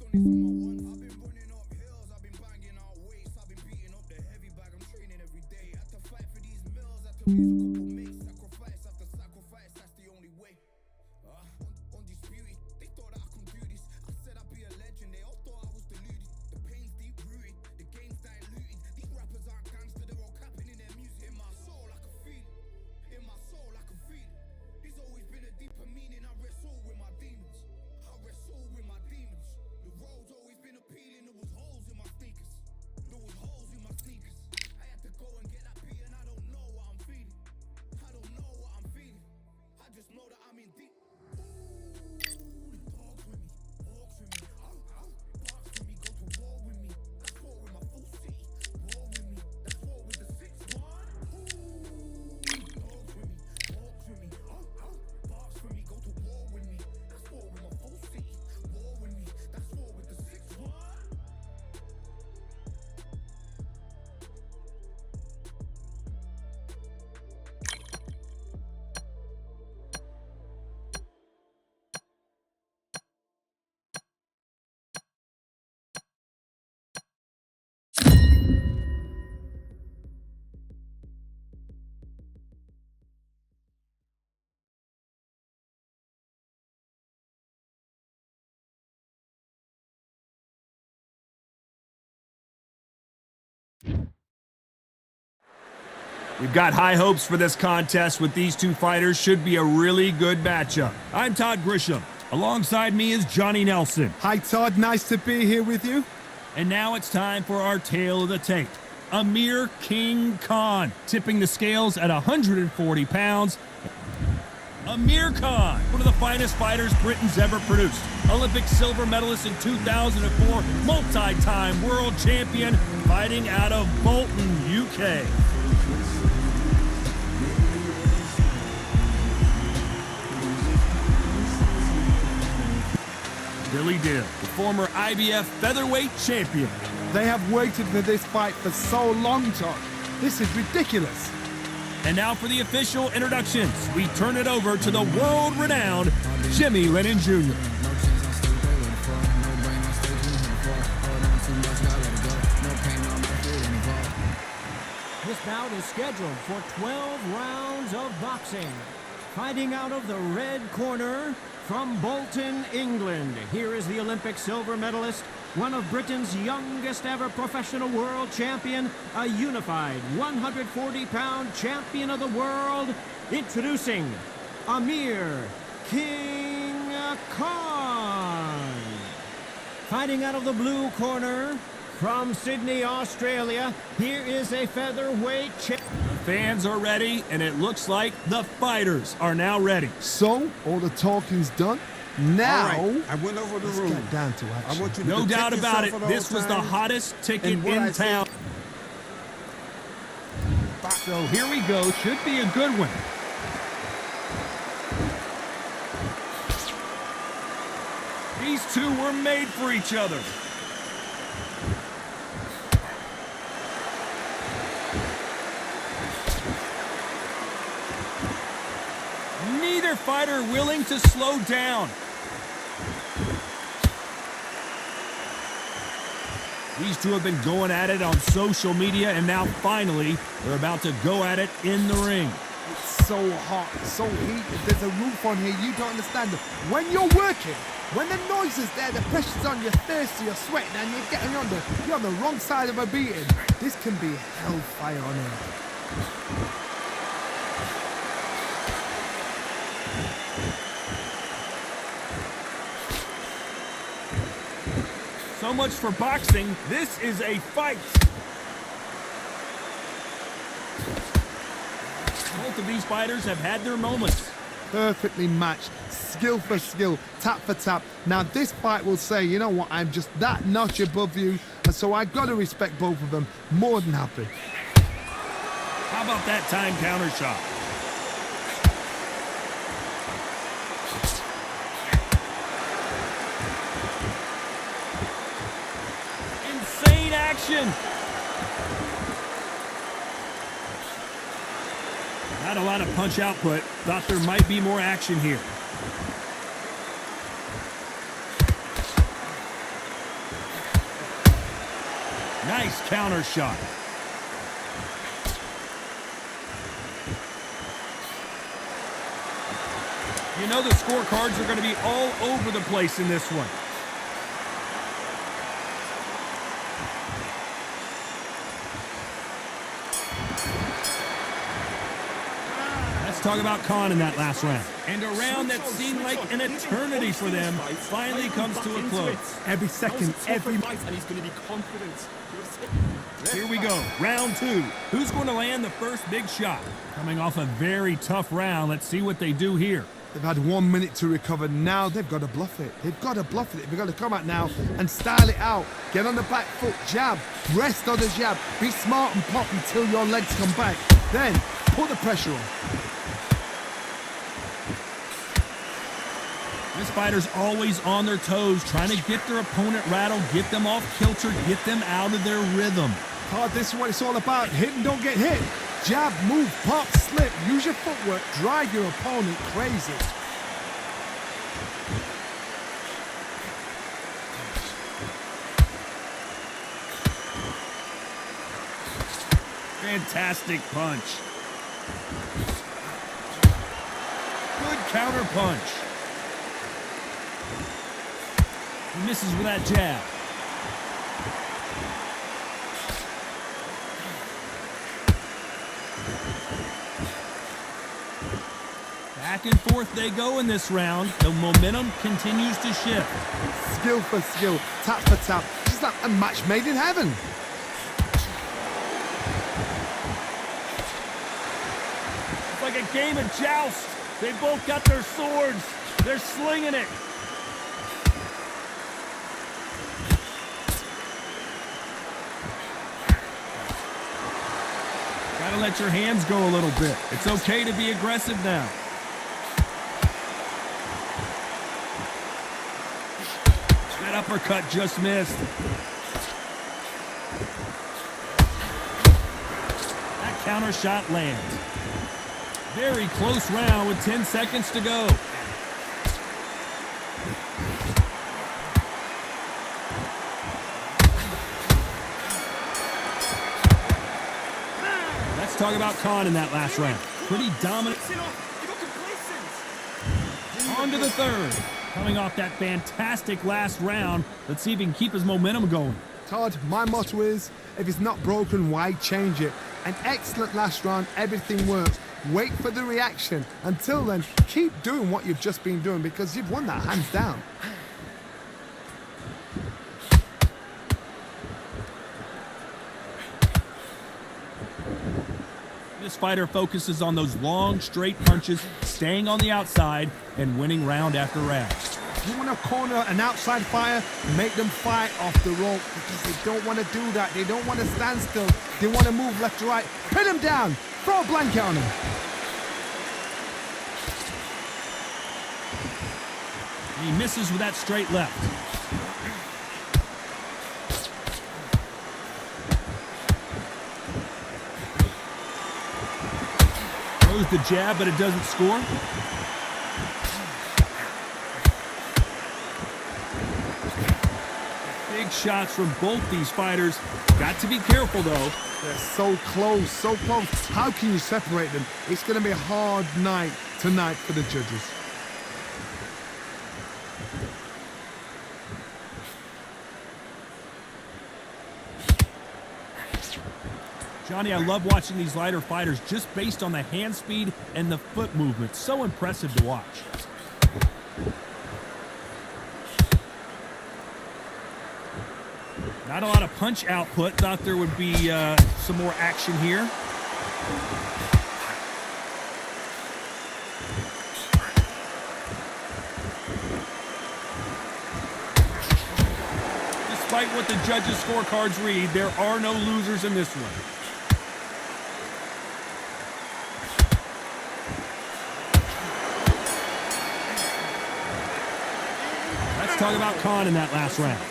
Undisputed, they thought that I could do this. I said I'd be a legend, they all thought I was deluded. The pain's deep rooted, the game's diluted. These rappers aren't gangster, they're all capping in their music. In my soul, I can feel it. In my soul, I can feel it. There's always been a deeper meaning. I wrestle with my demons. I wrestle with my demons. The road's always been appealing. There was holes in my sneakers. There was holes in my sneakers. I had to go and get that beat, and I don't know what I'm feeling. I don't know what I'm feeling. I just know that I'm in deep. We've got high hopes for this contest with these two fighters. Should be a really good matchup. I'm Todd Grisham. Alongside me is Johnny Nelson. Hi, Todd. Nice to be here with you. And now it's time for our tale of the tape. Amir King Khan, tipping the scales at 140 pounds. Amir Khan, one of the finest fighters Britain's ever produced. Olympic silver medalist in 2004, multi-time world champion, fighting out of Bolton, UK. Billy Dill, the former IBF featherweight champion. They have waited for this fight for so long, Todd. This is ridiculous. And now for the official introductions. We turn it over to the world-renowned Jimmy Lennon Jr. This bout is scheduled for 12 rounds of boxing. Fighting out of the red corner from Bolton, England, here is the Olympic silver medalist, one of Britain's youngest ever professional world champion, a unified 140-pound champion of the world, introducing Amir King Khan. Fighting out of the blue corner from Sydney, Australia, here is a featherweight champion. Fans are ready, and it looks like the fighters are now ready. So, all the talking's done. Now, right. I went over the room. Let's get down to action. I want you to No doubt about it, at all this was the times. hottest ticket And what in I town. So here we go, should be a good one. These two were made for each other. Neither fighter willing to slow down. These two have been going at it on social media, and now finally they're about to go at it in the ring. It's so hot, so heated. There's a roof on here. You don't understand it. When you're working, when the noise is there, the pressure's on, you're thirsty, you're sweating, and you're on the wrong side of a beating. This can be hellfire on earth. So much for boxing. This is a fight. Both of these fighters have had their moments. Perfectly matched, skill for skill, tap for tap. Now this fight will say, you know what, I'm just that notch above you, and so I've got to respect both of them. More than happy. How about that time counter shot? Insane action! Not a lot of punch output. Thought there might be more action here. Nice counter shot. You know the scorecards are going to be all over the place in this one. Let's talk about Khan in that last round. And a round that seemed like an eternity for them finally comes to a close. Every second, every... And he's going to be confident. Here we go, round 2. Who's going to land the first big shot? Coming off a very tough round, let's see what they do here. They've had 1 minute to recover. Now they've got to bluff it. They've got to bluff it. They've got to come out now and style it out. Get on the back foot, jab, rest on the jab. Be smart and pop until your legs come back. Then put the pressure on. This fighter's always on their toes, trying to get their opponent rattled, get them off kilter, get them out of their rhythm. Todd, this is what it's all about. Hit and don't get hit. Jab, move, pop, slip. Use your footwork. Drive your opponent crazy. Fantastic punch. Good counter punch. He misses with that jab. Back and forth they go in this round. The momentum continues to shift. Skill for skill, tap for tap. Just like a match made in heaven. It's like a game of joust. They both got their swords. They're slinging it. Gotta let your hands go a little bit. It's okay to be aggressive now. That uppercut just missed. That counter shot lands. Very close round with 10 seconds to go. Let's talk about Khan in that last round. Pretty dominant. On to the third. Coming off that fantastic last round, let's see if he can keep his momentum going. Todd, my motto is, if it's not broken, why change it? An excellent last round, everything works. Wait for the reaction. Until then, keep doing what you've just been doing because you've won that hands down. This fighter focuses on those long, straight punches, staying on the outside, and winning round after round. You want to corner an outside fighter, make them fight off the rope because they don't want to do that. They don't want to stand still. They want to move left to right. Pin them down. Throw a blanket on them. He misses with that straight left. Throws the jab, but it doesn't score. Big shots from both these fighters. Got to be careful, though. They're so close, so close. How can you separate them? It's going to be a hard night tonight for the judges. Johnny, I love watching these lighter fighters just based on the hand speed and the foot movement. So impressive to watch. Not a lot of punch output. Thought there would be some more action here. Despite what the judges' scorecards read, there are no losers in this one. Let's talk about Khan in that last round.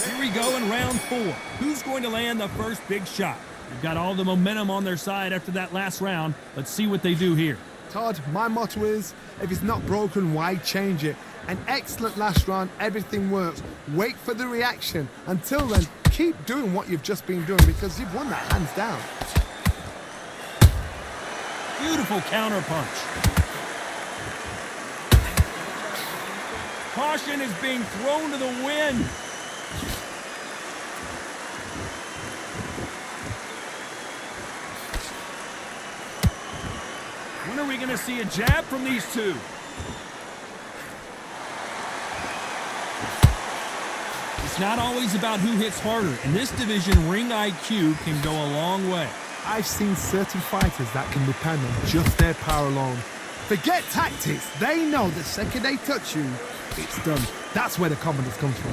Here we go in round 4. Who's going to land the first big shot? They've got all the momentum on their side after that last round. Let's see what they do here. Todd, my motto is, if it's not broken, why change it? An excellent last round, everything works. Wait for the reaction. Until then, keep doing what you've just been doing because you've won that hands down. Beautiful counter punch. Caution is being thrown to the wind. When are we going to see a jab from these two? It's not always about who hits harder. In this division, ring IQ can go a long way. I've seen certain fighters that can depend on just their power alone. Forget tactics. They know the second they touch you, it's done. That's where the confidence comes from.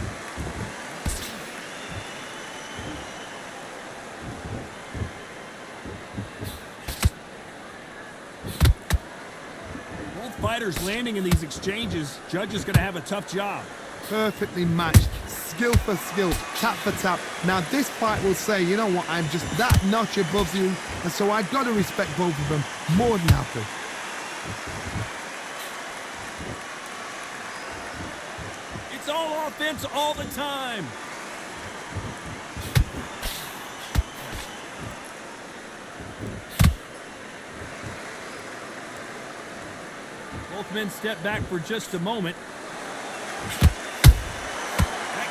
Both fighters landing in these exchanges. Judge is going to have a tough job. Perfectly matched. Skill for skill, tap for tap. Now this fight will say, you know what, I'm just that notch above you, and so I gotta respect both of them more than happy. It's all offense all the time. Both men step back for just a moment.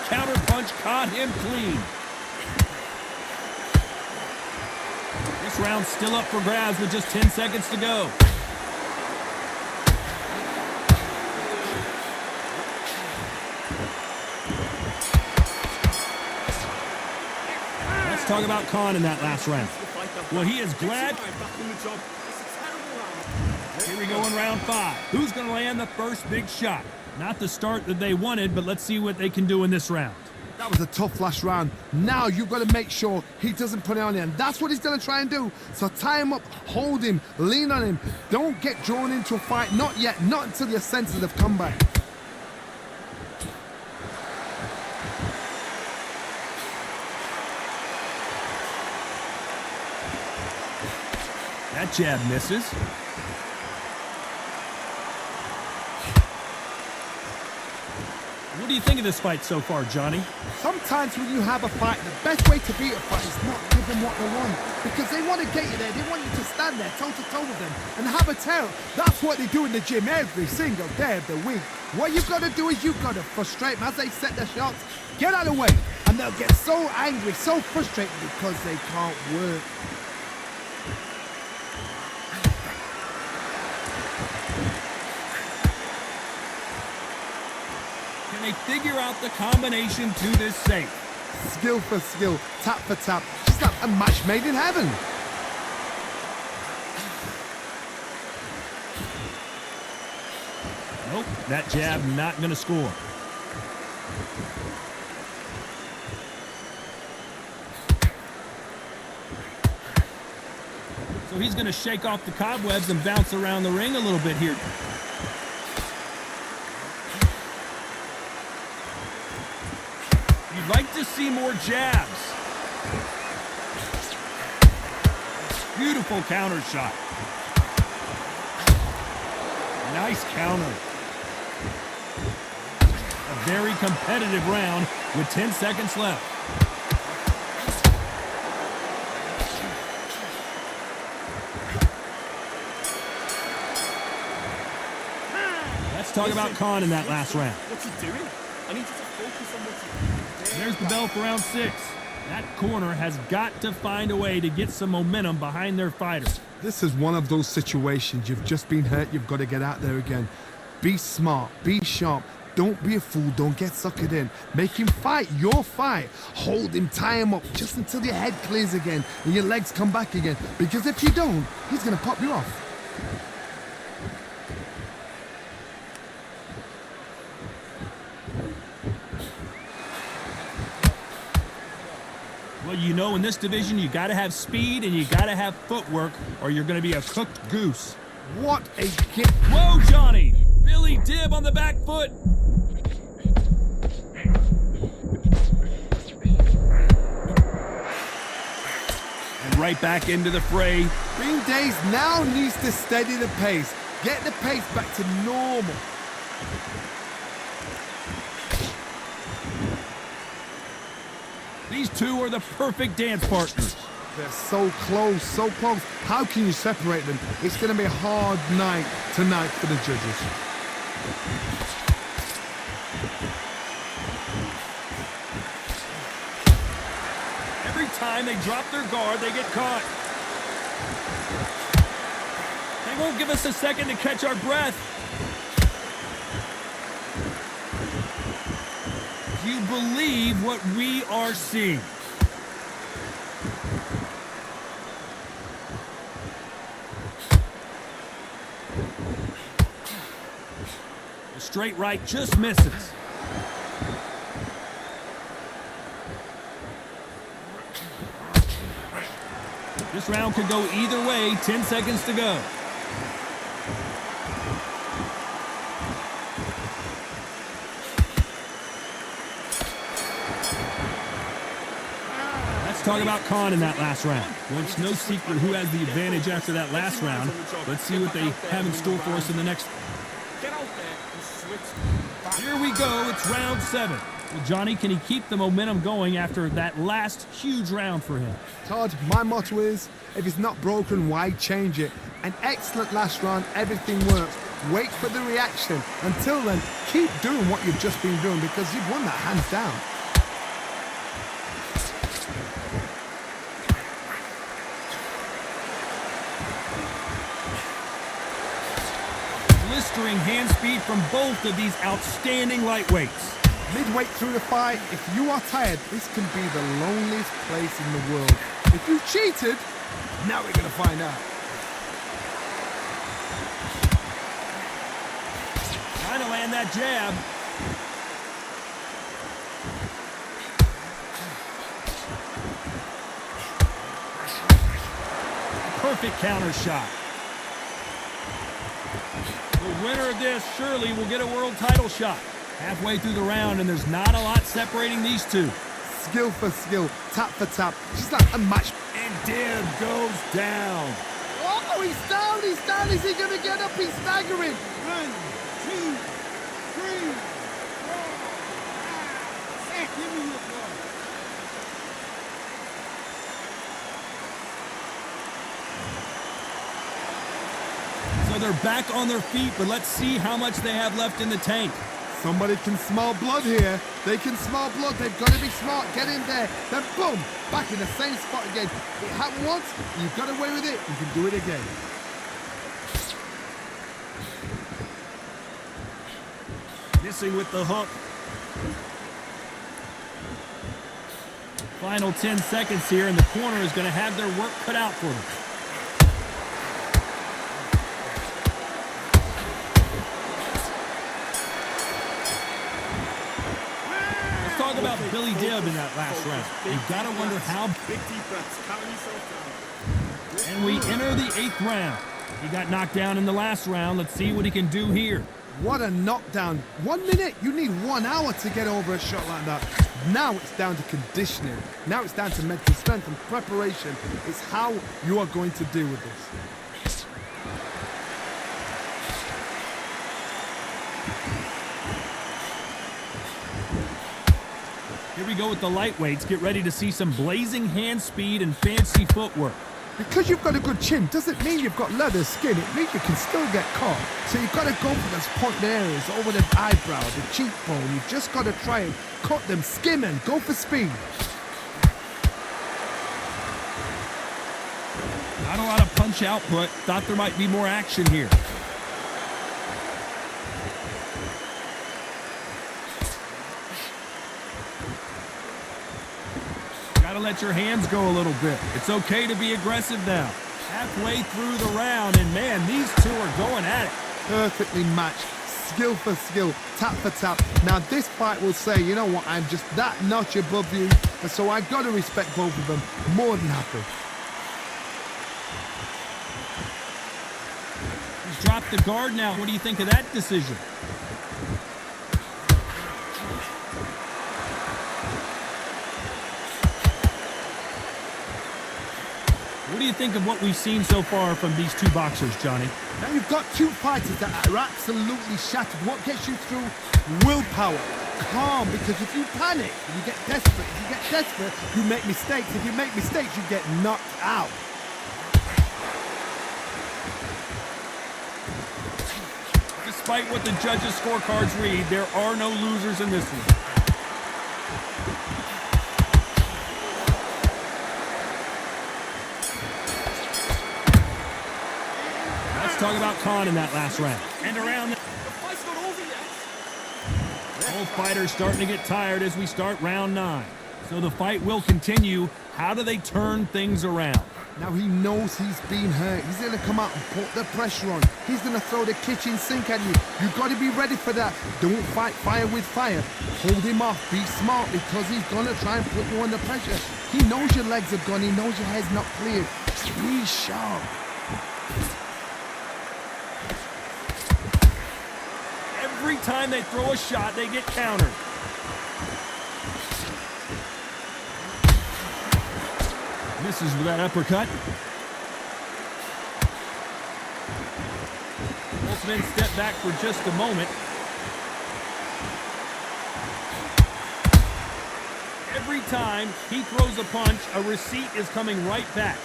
Counter punch caught him clean. This round's still up for grabs with just 10 seconds to go. Let's talk about Khan in that last round. Well, he is glad. Here we go in round 5. Who's going to land the first big shot? Not the start that they wanted, but let's see what they can do in this round. That was a tough last round. Now you've got to make sure he doesn't put it on you, and that's what he's going to try and do. So tie him up, hold him, lean on him. Don't get drawn into a fight. Not yet. Not until your senses have come back. That jab misses. What do you think of this fight so far, Johnny? Sometimes when you have a fight, the best way to beat a fight is not give them what they want. Because they want to get you there. They want you to stand there toe-to-toe with them and have a tear. That's what they do in the gym every single day of the week. What you've got to do is you've got to frustrate them as they set their shots. Get out of the way. And they'll get so angry, so frustrated because they can't work. They figure out the combination to this safe. Skill for skill, tap for tap. Just like a match made in heaven. Nope, that jab not going to score. So he's going to shake off the cobwebs and bounce around the ring a little bit here. You'd like to see more jabs. Beautiful counter shot. Nice counter. A very competitive round with 10 seconds left. Let's talk about Khan in that last round. What's he doing? I need you to focus on what's he doing. There's the bell for round 6. That corner has got to find a way to get some momentum behind their fighters. This is one of those situations. You've just been hurt. You've got to get out there again. Be smart. Be sharp. Don't be a fool. Don't get suckered in. Make him fight your fight. Hold him. Tie him up just until your head clears again and your legs come back again. Because if you don't, he's going to pop you off. Well, you know, in this division, you got to have speed and you got to have footwork or you're going to be a cooked goose. What a kick. Whoa, Johnny! Billy Dib on the back foot. And right back into the fray. Bean Days now needs to steady the pace. Get the pace back to normal. These two are the perfect dance partners. They're so close, so close. How can you separate them? It's going to be a hard night tonight for the judges. Every time they drop their guard, they get caught. They won't give us a second to catch our breath. Do you believe what we are seeing? The straight right just misses. This round could go either way. 10 seconds to go. Let's talk about Khan in that last round. Well, it's no secret who has the advantage after that last round. Let's see what they have in store for us in the next. Get out there and switch. Here we go. It's round 7. Well, Johnny, can he keep the momentum going after that last huge round for him? Todd, my motto is, if it's not broken, why change it? An excellent last round, everything works. Wait for the reaction. Until then, keep doing what you've just been doing because you've won that hands down. Blistering hand speed from both of these outstanding lightweights. Midway through the fight, if you are tired, this can be the loneliest place in the world. If you cheated, now we're going to find out. Trying to land that jab. Perfect counter shot. The winner of this surely will get a world title shot. Halfway through the round, and there's not a lot separating these two. Skill for skill, tap for tap. She's like a match. And Dib goes down. Oh, he's down, he's down. Is he going to get up? He's staggering. 1, 2, 3, 4, 5, 6. Give me your ball. So they're back on their feet, but let's see how much they have left in the tank. Somebody can smell blood here. They can smell blood. They've got to be smart. Get in there. Then boom, back in the same spot again. It happened once. You got away with it. You can do it again. Missing with the hook. Final 10 seconds here, and the corner is going to have their work cut out for them. About Billy Dib in that last round. You've got to wonder how. Big defense. Count yourself down. And we enter the 8th round. He got knocked down in the last round. Let's see what he can do here. What a knockdown. 1 minute. You need 1 hour to get over a shot like that. Now it's down to conditioning. Now it's down to mental strength and preparation. It's how you are going to deal with this. Here we go with the lightweights. Get ready to see some blazing hand speed and fancy footwork. Because you've got a good chin doesn't mean you've got leather skin. It means you can still get caught. So you've got to go for those pointed areas over the eyebrow, the cheekbone. You've just got to try and cut them, skim and go for speed. Not a lot of punch output. Thought there might be more action here. Gotta let your hands go a little bit. It's okay to be aggressive now. Halfway through the round, and man, these two are going at it. Perfectly matched, skill for skill, tap for tap. Now this fight will say, you know what, I'm just that notch above you, and so I gotta respect both of them more than happy. He's dropped the guard now. What do you think of that decision? think of what we've seen so far from these two boxers, Johnny? Now you've got two fighters that are absolutely shattered. What gets you through? Willpower. Calm, because if you panic, you get desperate. If you get desperate, you make mistakes. If you make mistakes, you get knocked out. Despite what the judges' scorecards read, there are no losers in this one. Let's talk about Khan in that last round. And around The fight's not over yet. both fighters starting to get tired as we start round 9. So the fight will continue. How do they turn things around? Now he knows he's been hurt. He's going to come out and put the pressure on. He's going to throw the kitchen sink at you. You've got to be ready for that. Don't fight fire with fire. Hold him off. Be smart, because he's going to try and put you under pressure. He knows your legs are gone. He knows your head's not cleared. Be sharp. Every time they throw a shot, they get countered. Misses with that uppercut. Both men step back for just a moment. Every time he throws a punch, a receipt is coming right back.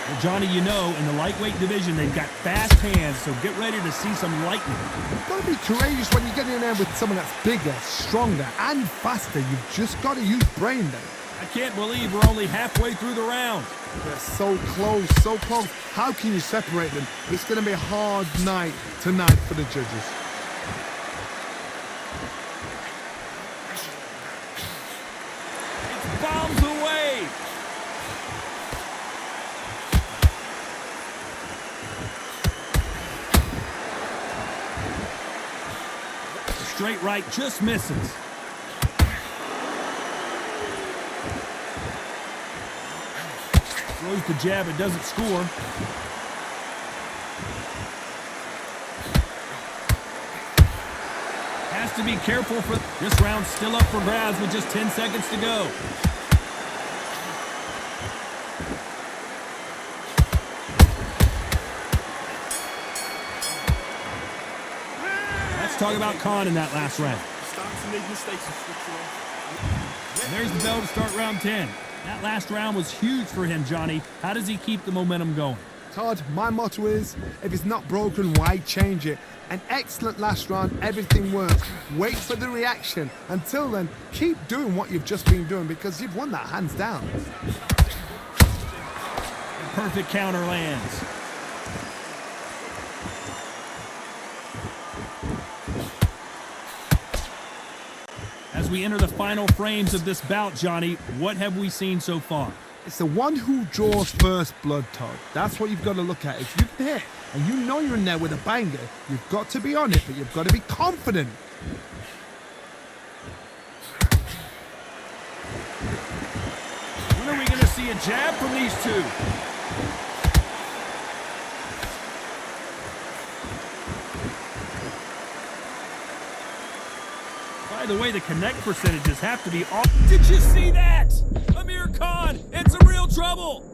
Well, Johnny, you know, in the lightweight division, they've got fast hands, so get ready to see some lightning. You've got to be courageous when you get in there with someone that's bigger, stronger, and faster. You've just got to use brain then. I can't believe we're only halfway through the round. They're so close, so close. How can you separate them? It's going to be a hard night tonight for the judges. It's bombs away. The straight right just misses. Throws the jab, it doesn't score. Has to be careful for this round. Still up for grabs with just 10 seconds to go. Let's talk about Khan in that last round. Starting to make mistakes and switching off. And there's the bell to start round 10. That last round was huge for him, Johnny. How does he keep the momentum going? Todd, my motto is, if it's not broken, why change it? An excellent last round, everything works. Wait for the reaction. Until then, keep doing what you've just been doing, because you've won that hands down. The perfect counter lands. As we enter the final frames of this bout, Johnny, what have we seen so far? It's the one who draws first blood, Todd. That's what you've got to look at. If you can hit and you know you're in there with a banger, you've got to be on it, but you've got to be confident. When are we going to see a jab from these two? By the way, the connect percentages have to be off. Did you see that? Amir Khan in some real trouble.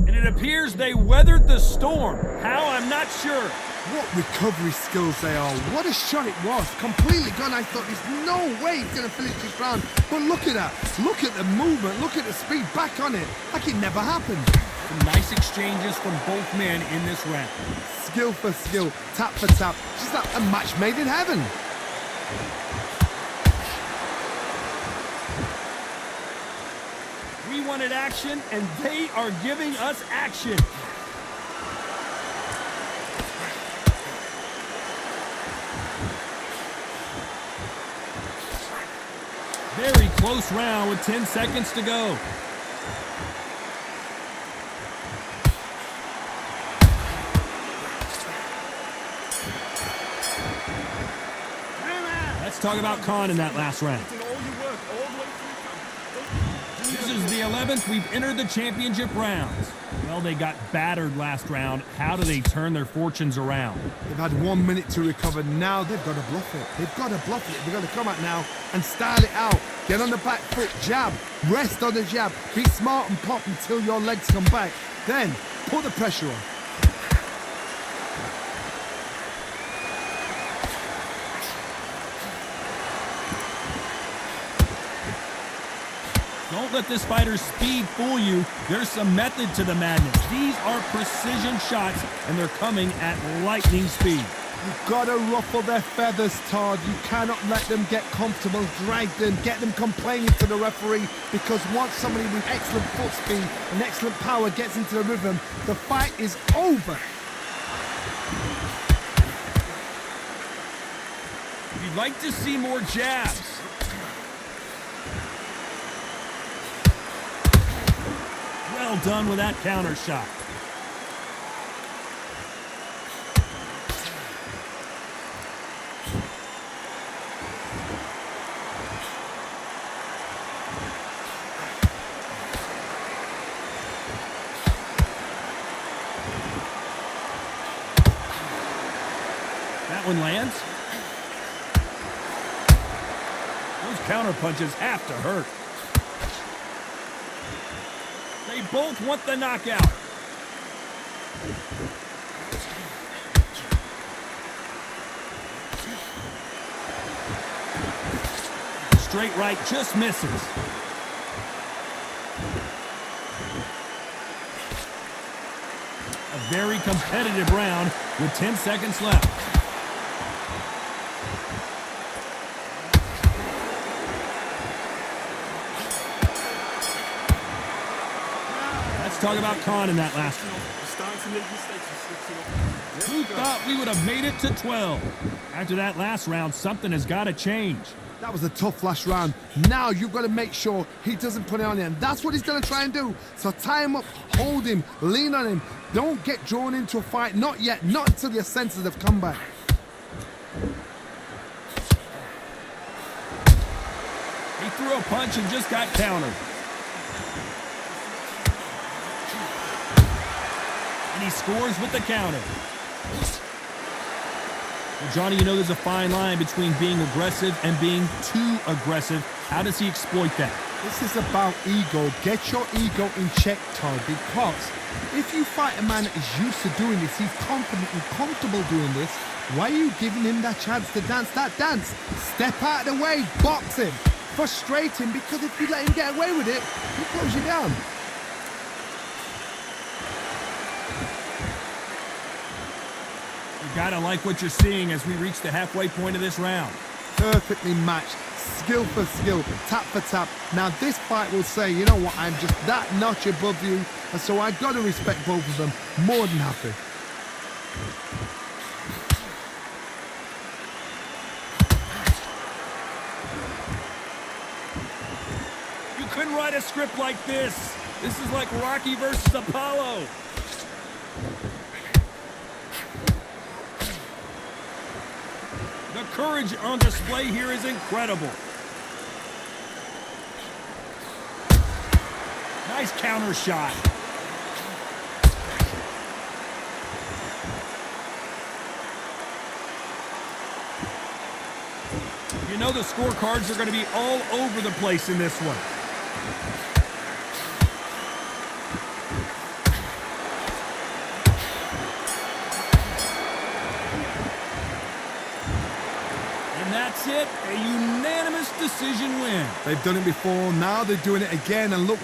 And it appears they weathered the storm. How? I'm not sure. What recovery skills they are. What a shot it was. Completely gone. I thought there's no way he's going to finish this round. But look at that. Look at the movement. Look at the speed. Back on it. Like it never happened. Some nice exchanges from both men in this round. Skill for skill. Tap for tap. Just like a match made in heaven. We wanted action, and they are giving us action. Very close round with 10 seconds to go. Let's talk about Khan in that last round. Putting all your work all the way through. This is the 11th we've entered the championship rounds. Well, they got battered last round. How do they turn their fortunes around? They've had 1 minute to recover. Now they've got to bluff it. They've got to bluff it. They've got to come out now and style it out. Get on the back foot, jab, rest on the jab. Be smart and pop until your legs come back. Then put the pressure on. Don't let this fighter's speed fool you. There's some method to the madness. These are precision shots, and they're coming at lightning speed. You've got to ruffle their feathers, Todd. You cannot let them get comfortable, drag them, get them complaining to the referee, because once somebody with excellent foot speed and excellent power gets into the rhythm, the fight is over. You'd like to see more jabs. Well done with that counter shot. That one lands. Those counter punches have to hurt. They both want the knockout. Straight right just misses. A very competitive round with 10 seconds left. Talk about Khan in that last one. Who thought we would have made it to 12? After that last round, something has got to change. That was a tough last round. Now you've got to make sure he doesn't put it on you, and that's what he's going to try and do. So tie him up, hold him, lean on him. Don't get drawn into a fight. Not yet. Not until your senses have come back. He threw a punch and just got countered. And he scores with the counter. Well, Johnny, you know there's a fine line between being aggressive and being too aggressive. How does he exploit that? This is about ego. Get your ego in check, Todd, because if you fight a man that is used to doing this, he's confident and comfortable doing this, why are you giving him that chance to dance that dance? Step out of the way, box him, frustrate him, because if you let him get away with it, he close you down. You gotta like what you're seeing as we reach the halfway point of this round. Perfectly matched, skill for skill, tap for tap. Now this fight will say, you know what, I'm just that notch above you, and so I gotta respect both of them more than happy. You couldn't write a script like this. This is like Rocky versus Apollo. The courage on display here is incredible. Nice counter shot. You know the scorecards are going to be all over the place in this one. That's it, a unanimous decision win. They've done it before, now they're doing it again, and look,